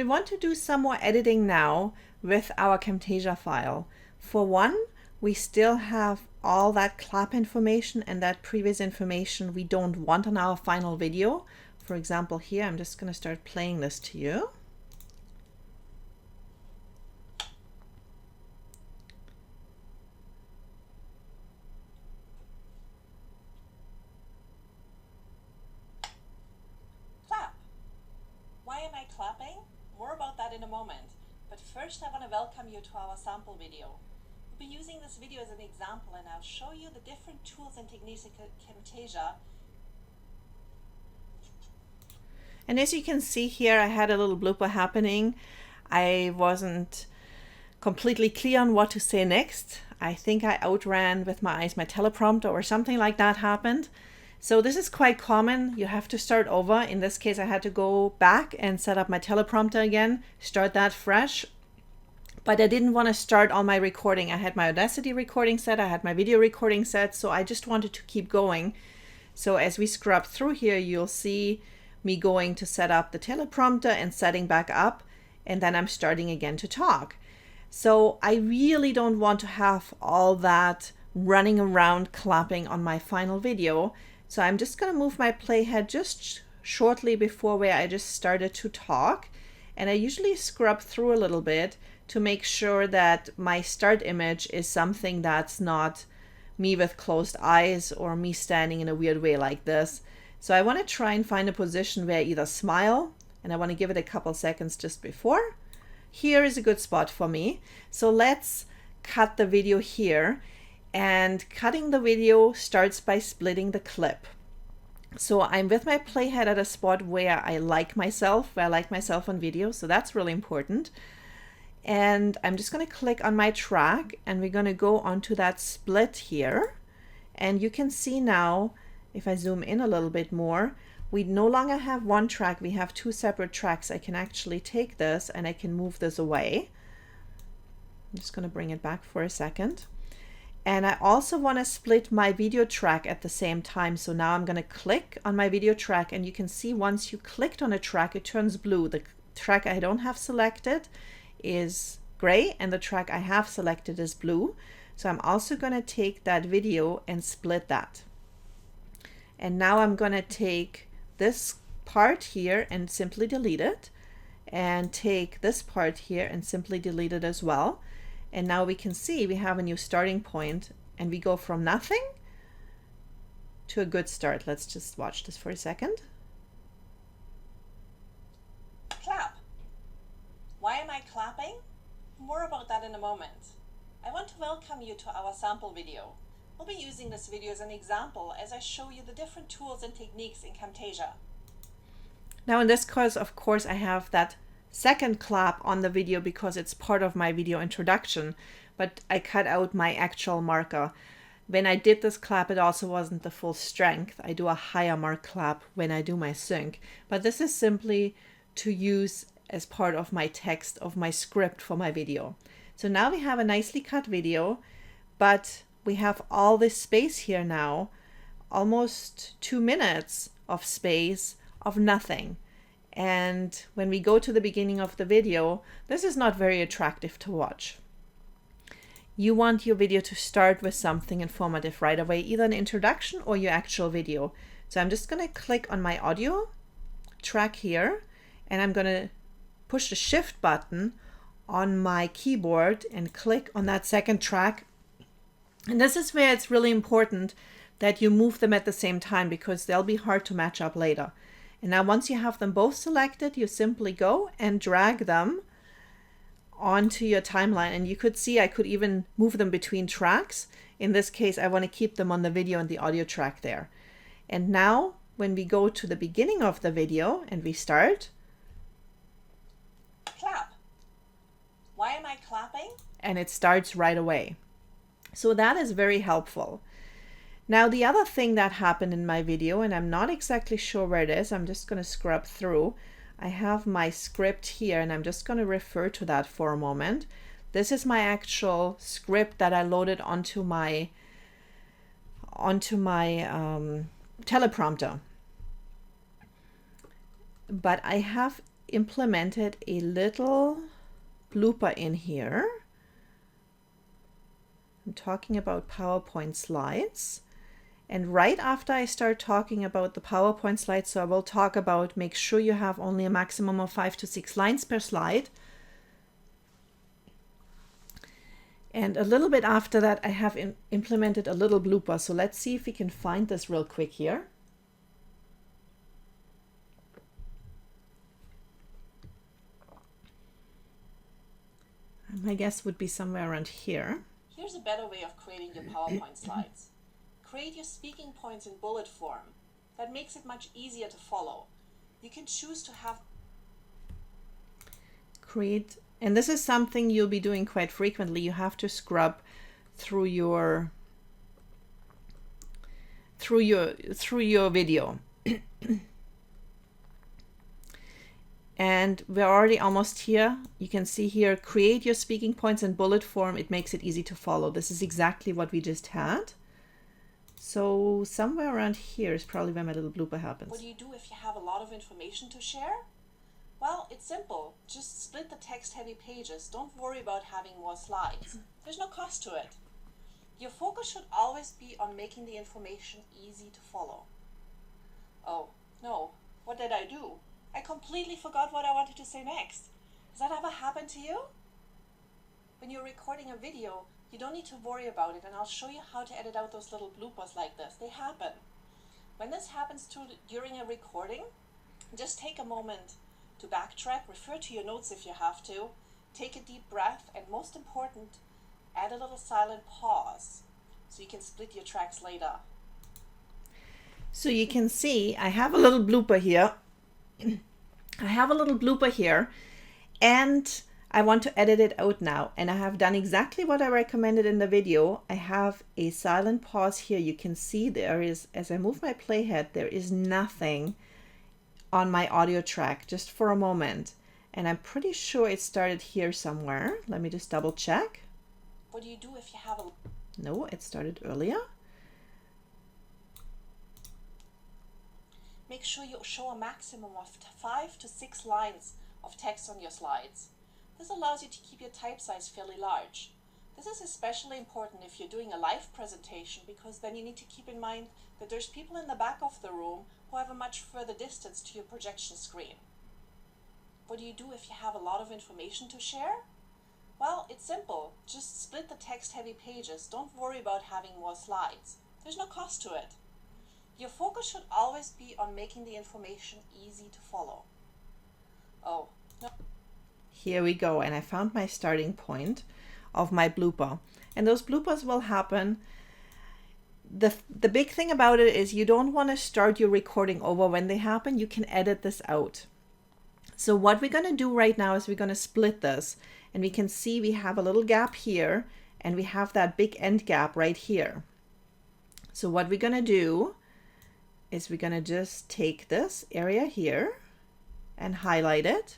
we want to do some more editing now with our Camtasia file. For one, we still have all that clap information and that previous information we don't want on our final video. For example, here, I'm just going to start playing this to you. Clap. Why am I clapping? More about that in a moment. But first, I want to welcome you to our sample video. We'll be using this video as an example, and I'll show you the different tools and techniques in Camtasia. And as you can see here, I had a little blooper happening. I wasn't completely clear on what to say next. I think I outran with my eyes my teleprompter or something like that happened. So this is quite common. You have to start over. In this case, I had to go back and set up my teleprompter again, start that fresh. But I didn't want to start on my recording. I had my Audacity recording set, I had my video recording set, so I just wanted to keep going. So as we scrub through here, you'll see me going to set up the teleprompter and setting back up, and then I'm starting again to talk. So I really don't want to have all that running around clapping on my final video. So I'm just going to move my playhead just shortly before where I just started to talk. And I usually scrub through a little bit to make sure that my start image is something that's not me with closed eyes or me standing in a weird way like this. So I want to try and find a position where I either smile, and I want to give it a couple seconds just before. Here is a good spot for me. So let's cut the video here. And cutting the video starts by splitting the clip. So I'm with my playhead at a spot where I like myself on video. So that's really important. And I'm just going to click on my track, and we're going to go onto that split here. And you can see now, if I zoom in a little bit more, we no longer have one track, we have two separate tracks. I can actually take this and I can move this away. I'm just going to bring it back for a second. And I also want to split my video track at the same time. So now I'm going to click on my video track, and you can see once you clicked on a track, it turns blue. The track I don't have selected is gray, and the track I have selected is blue. So I'm also going to take that video and split that. And now I'm going to take this part here and simply delete it, and take this part here and simply delete it as well. And now we can see we have a new starting point, and we go from nothing to a good start. Let's just watch this for a second. Clap. Why am I clapping? More about that in a moment. I want to welcome you to our sample video. We'll be using this video as an example as I show you the different tools and techniques in Camtasia. Now in this case, of course, I have that second clap on the video because it's part of my video introduction, but I cut out my actual marker. When I did this clap, it also wasn't the full strength. I do a higher mark clap when I do my sync, but this is simply to use as part of my text of my script for my video. So now we have a nicely cut video, but we have all this space here now, almost 2 minutes of space of nothing. And when we go to the beginning of the video, this is not very attractive to watch. You want your video to start with something informative right away, either an introduction or your actual video. So I'm just going to click on my audio track here, and I'm going to push the shift button on my keyboard and click on that second track. And this is where it's really important that you move them at the same time, because they'll be hard to match up later. And now once you have them both selected, you simply go and drag them onto your timeline. And you could see I could even move them between tracks. In this case, I want to keep them on the video and the audio track there. And now when we go to the beginning of the video and we start. Clap. Why am I clapping? And it starts right away. So that is very helpful. Now the other thing that happened in my video, and I'm not exactly sure where it is, I'm just going to scrub through. I have my script here, and I'm just going to refer to that for a moment. This is my actual script that I loaded onto my teleprompter. But I have implemented a little blooper in here. I'm talking about PowerPoint slides. And right after I start talking about the PowerPoint slides, so I will talk about make sure you have only a maximum of 5 to 6 lines per slide. And a little bit after that, I have implemented a little blooper. So let's see if we can find this real quick here. My guess would be somewhere around here. Here's a better way of creating your PowerPoint slides. Create your speaking points in bullet form. That makes it much easier to follow. You can choose to have and this is something you'll be doing quite frequently. You have to scrub through your video. And we're already almost here. You can see here, create your speaking points in bullet form. It makes it easy to follow. This is exactly what we just had. So somewhere around here is probably where my little blooper happens. What do you do if you have a lot of information to share? Well, it's simple. Just split the text-heavy pages. Don't worry about having more slides. There's no cost to it. Your focus should always be on making the information easy to follow. Oh, no. What did I do? I completely forgot what I wanted to say next. Has that ever happened to you? When you're recording a video, you don't need to worry about it, and I'll show you how to edit out those little bloopers like this. They happen. When this happens during a recording, just take a moment to backtrack, refer to your notes if you have to, take a deep breath, and most important, add a little silent pause so you can split your tracks later. So you can see I have a little blooper here. And I want to edit it out now, and I have done exactly what I recommended in the video. I have a silent pause here. You can see there is, as I move my playhead, there is nothing on my audio track just for a moment, and I'm pretty sure it started here somewhere. Let me just double check. What do you do if you have a... No, it started earlier. Make sure you show a maximum of 5 to 6 lines of text on your slides. This allows you to keep your type size fairly large. This is especially important if you're doing a live presentation, because then you need to keep in mind that there's people in the back of the room who have a much further distance to your projection screen. What do you do if you have a lot of information to share? Well, it's simple. Just split the text-heavy pages. Don't worry about having more slides. There's no cost to it. Your focus should always be on making the information easy to follow. Oh, no. Here we go, and I found my starting point of my blooper. And those bloopers will happen. The big thing about it is you don't want to start your recording over when they happen. You can edit this out. So what we're going to do right now is we're going to split this, and we can see we have a little gap here, and we have that big end gap right here. So what we're going to do is we're going to just take this area here and highlight it,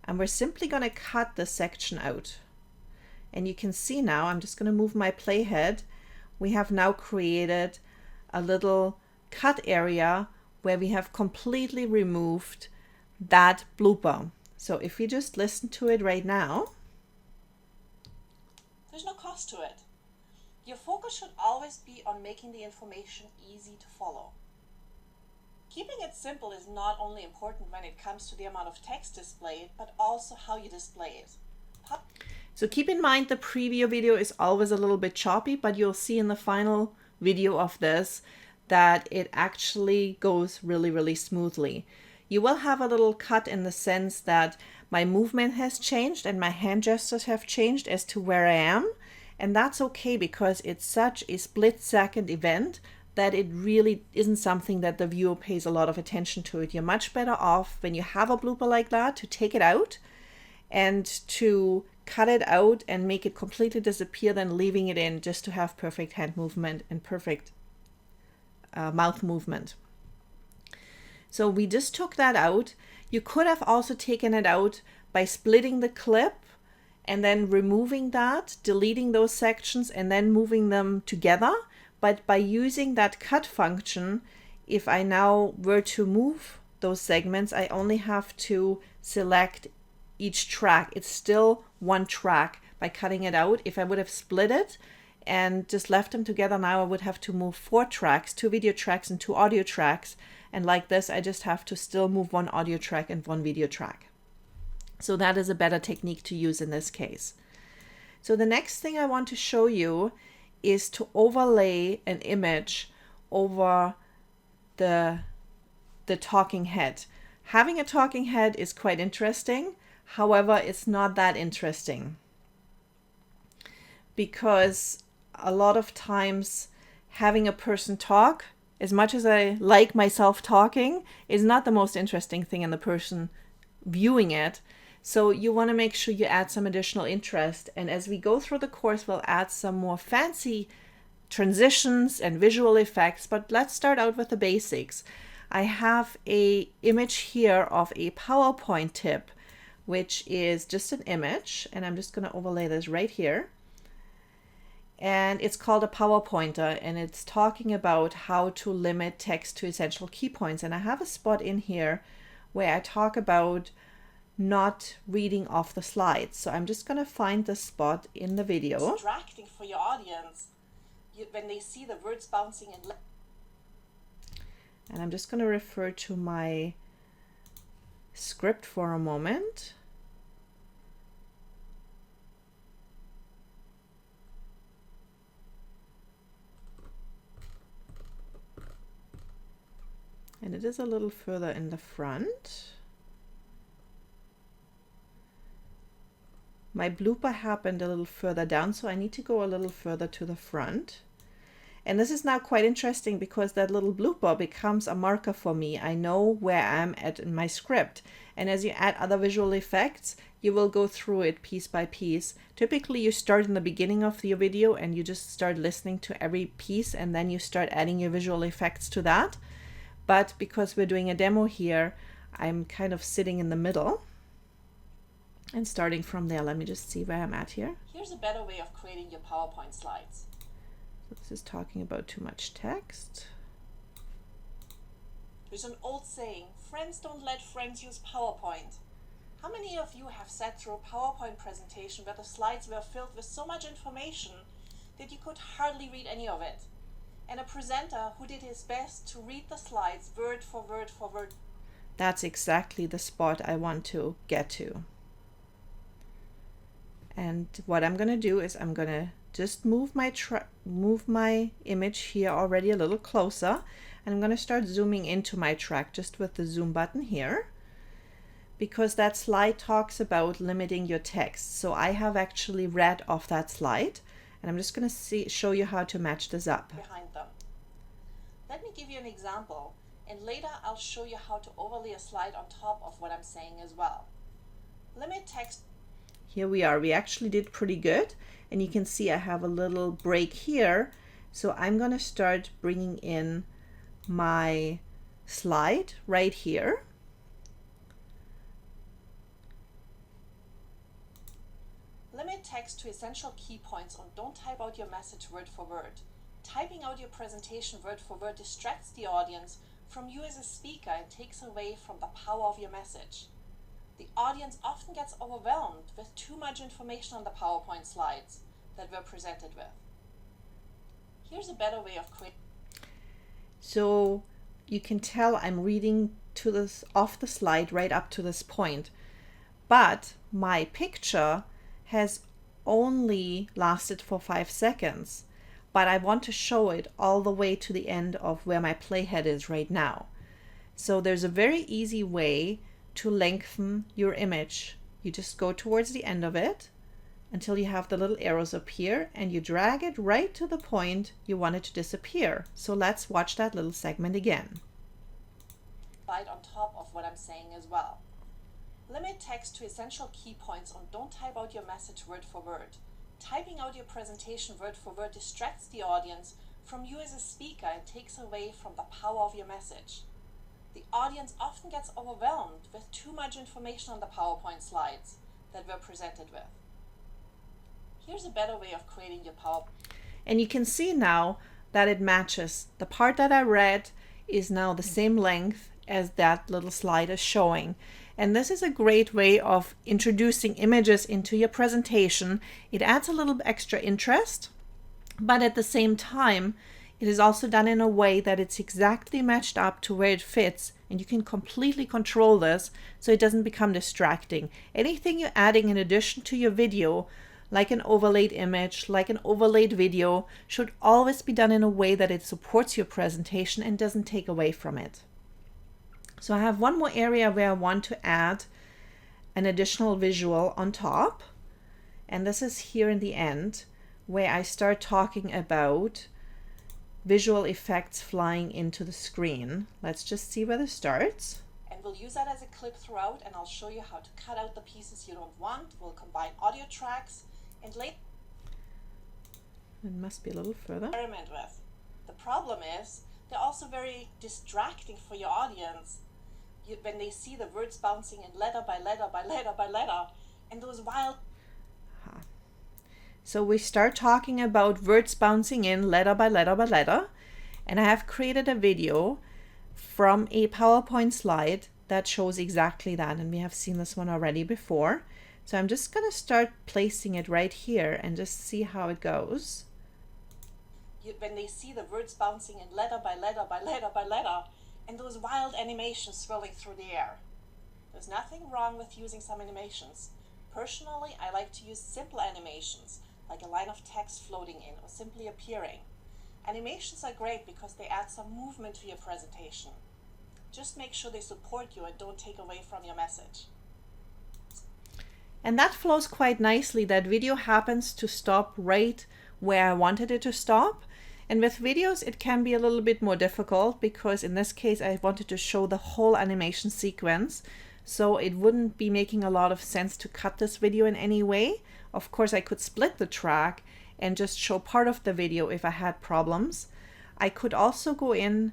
and we're simply going to cut this section out. And you can see now, I'm just going to move my playhead. We have now created a little cut area where we have completely removed that blooper. So if we just listen to it right now. There's no cost to it. Your focus should always be on making the information easy to follow. Keeping it simple is not only important when it comes to the amount of text displayed, but also how you display it. So keep in mind the preview video is always a little bit choppy, but you'll see in the final video of this that it actually goes really, really smoothly. You will have a little cut in the sense that my movement has changed and my hand gestures have changed as to where I am. And that's okay, because it's such a split-second event that it really isn't something that the viewer pays a lot of attention to it. You're much better off when you have a blooper like that to take it out and to cut it out and make it completely disappear than leaving it in just to have perfect hand movement and perfect mouth movement. So we just took that out. You could have also taken it out by splitting the clip and then removing that, deleting those sections, and then moving them together. But by using that cut function, if I now were to move those segments, I only have to select each track. It's still one track by cutting it out. If I would have split it and just left them together, now I would have to move 4 tracks, 2 video tracks and 2 audio tracks. And like this, I just have to still move 1 audio track and 1 video track. So that is a better technique to use in this case. So the next thing I want to show you is to overlay an image over the talking head. Having a talking head is quite interesting. However, it's not that interesting because a lot of times having a person talk, as much as I like myself talking, is not the most interesting thing in the person viewing it. So you want to make sure you add some additional interest. And as we go through the course, we'll add some more fancy transitions and visual effects. But let's start out with the basics. I have an image here of a PowerPoint tip, which is just an image. And I'm just going to overlay this right here. And it's called a PowerPointer, and it's talking about how to limit text to essential key points. And I have a spot in here where I talk about not reading off the slides. So I'm just going to find the spot in the video. Distracting for your audience when they see the words bouncing and I'm just going to refer to my script for a moment. And it is a little further in the front. My blooper happened a little further down, so I need to go a little further to the front. And this is now quite interesting because that little blooper becomes a marker for me. I know where I'm at in my script. And as you add other visual effects, you will go through it piece by piece. Typically, you start in the beginning of your video and you just start listening to every piece, and then you start adding your visual effects to that. But because we're doing a demo here, I'm kind of sitting in the middle. And starting from there, let me just see where I'm at here. Here's a better way of creating your PowerPoint slides. So this is talking about too much text. There's an old saying, friends don't let friends use PowerPoint. How many of you have sat through a PowerPoint presentation where the slides were filled with so much information that you could hardly read any of it? And a presenter who did his best to read the slides word for word for word. That's exactly the spot I want to get to. And what I'm going to do is I'm going to just move my image here already a little closer. And I'm going to start zooming into my track just with the zoom button here. Because that slide talks about limiting your text. So I have actually read off that slide. And I'm just going to show you how to match this up. Behind them. Let me give you an example. And later I'll show you how to overlay a slide on top of what I'm saying as well. Limit text. Here we are. We actually did pretty good. And you can see I have a little break here. So I'm going to start bringing in my slide right here. Limit text to essential key points and don't type out your message word for word. Typing out your presentation word for word distracts the audience from you as a speaker and takes away from the power of your message. The audience often gets overwhelmed with too much information on the PowerPoint slides that we're presented with. Here's a better way of creating. So you can tell I'm reading to this off the slide right up to this point, but my picture has only lasted for 5 seconds, but I want to show it all the way to the end of where my playhead is right now. So there's a very easy way to lengthen your image. You just go towards the end of it until you have the little arrows appear and you drag it right to the point you want it to disappear. So let's watch that little segment again. Slide on top of what I'm saying as well. Limit text to essential key points and don't type out your message word for word. Typing out your presentation word for word distracts the audience from you as a speaker and takes away from the power of your message. The audience often gets overwhelmed with too much information on the PowerPoint slides that we're presented with. Here's a better way of creating your PowerPoint. And you can see now that it matches. The part that I read is now the same length as that little slide is showing. And this is a great way of introducing images into your presentation. It adds a little extra interest, but at the same time, it is also done in a way that it's exactly matched up to where it fits, and you can completely control this so it doesn't become distracting. Anything you're adding in addition to your video, like an overlaid image, like an overlaid video, should always be done in a way that it supports your presentation and doesn't take away from it. So I have one more area where I want to add an additional visual on top, and this is here in the end where I start talking about visual effects flying into the screen. Let's just see where this starts. And we'll use that as a clip throughout, and I'll show you how to cut out the pieces you don't want. We'll combine audio tracks and later it must be a little further. Experiment with. The problem is they're also very distracting for your audience. When they see the words bouncing in letter by letter by letter by letter, and those wild. So we start talking about words bouncing in letter by letter by letter, and I have created a video from a PowerPoint slide that shows exactly that, and we have seen this one already before. So I'm just going to start placing it right here and just see how it goes. When they see the words bouncing in letter by letter by letter by letter, and those wild animations swirling through the air. There's nothing wrong with using some animations. Personally, I like to use simple animations, like a line of text floating in or simply appearing. Animations are great because they add some movement to your presentation. Just make sure they support you and don't take away from your message. And that flows quite nicely. That video happens to stop right where I wanted it to stop. And with videos, it can be a little bit more difficult because in this case, I wanted to show the whole animation sequence. So it wouldn't be making a lot of sense to cut this video in any way. Of course, I could split the track and just show part of the video if I had problems. I could also go in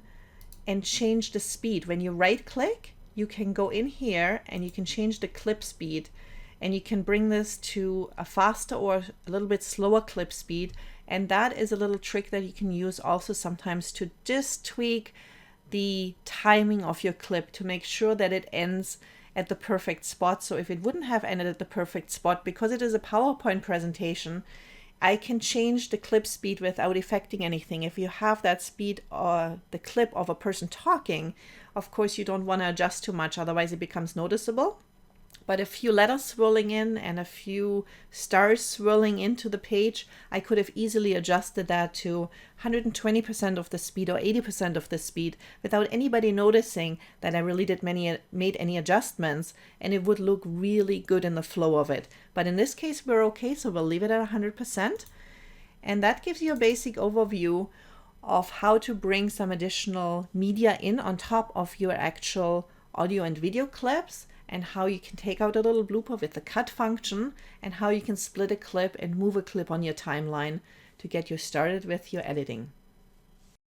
and change the speed. When you right click, you can go in here and you can change the clip speed, and you can bring this to a faster or a little bit slower clip speed. And that is a little trick that you can use also sometimes to just tweak the timing of your clip to make sure that it ends at the perfect spot. So if it wouldn't have ended at the perfect spot, because it is a PowerPoint presentation, I can change the clip speed without affecting anything. If you have that speed or the clip of a person talking, of course you don't want to adjust too much, otherwise it becomes noticeable. But a few letters swirling in and a few stars swirling into the page, I could have easily adjusted that to 120% of the speed or 80% of the speed without anybody noticing that I really made any adjustments, and it would look really good in the flow of it. But in this case, we're okay, so we'll leave it at 100%. And that gives you a basic overview of how to bring some additional media in on top of your actual audio and video clips, and how you can take out a little blooper with the cut function, and how you can split a clip and move a clip on your timeline to get you started with your editing.